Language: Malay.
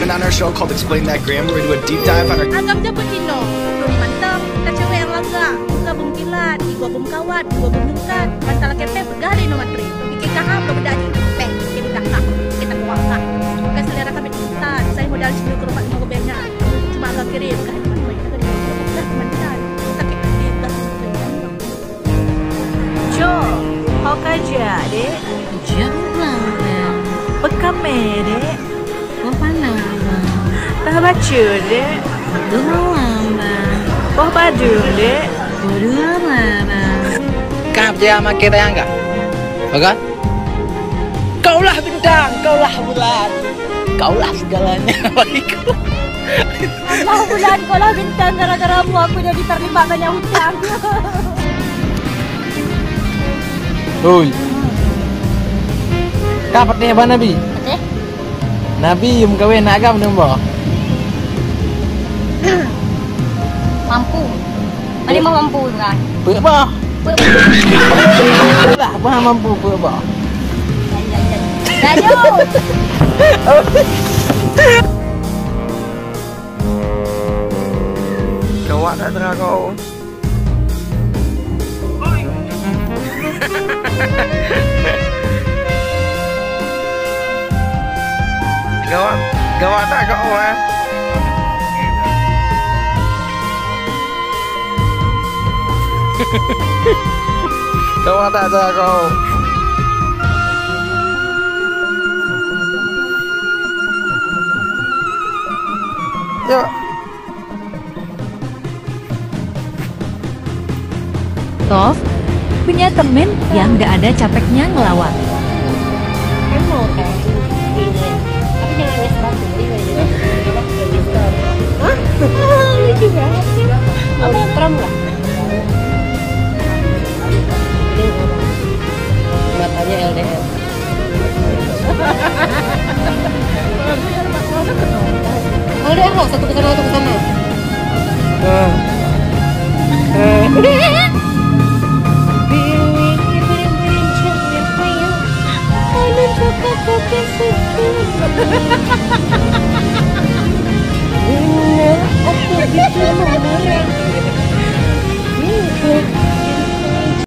And on our show called Explain That Grammar, we do a deep dive on our... Anggap aja begini, belum mantap, kita cewek yang langga, buka bungkilat, igua bung kawat, igua bung nungkat, masalah kepe bergali no matri, bikin kaham lo beda aja, peh, bikin kakak, kita kuasa, bukan selera kami cinta, saya modal sini ke rumah lima gobelnya, cuma agak kirim, kan teman-teman kita dari udah teman-teman, sakit hati, udah teman-teman. Jo, kau kerja dek? Jangan lah. Pekameh dek? Kau mana bang? Tak baca dek? Doang bang. Kau badung dek? Berdua bang. Kau percaya sama kita yang enggak? Oke? Kaulah bintang, kaulah bulan, kaulah segalanya bagiku. Allah bulan, kaulah bintang, gara-garamu aku jadi terlibat banyak hutang. Oi. Kapat ni abang Nabi? Oke? Nabi yang kawin nak agam nombor. Mampu. Mana mau mampu kan? Pek bah. Lah, apa mampu pek bah? Daju. Gawat tak tengah kau. Gawat tak kau Gawat tak kau. Ya. Tof punya temen yang gak ada capeknya ngelawak. Emo kayak ini. Tapi jangan es batu ini. Hah? Lucu banget sih. Mau tram lah. Matanya LDR. LDR loh, satu ke sana, satu ke sana. Aku gitu mau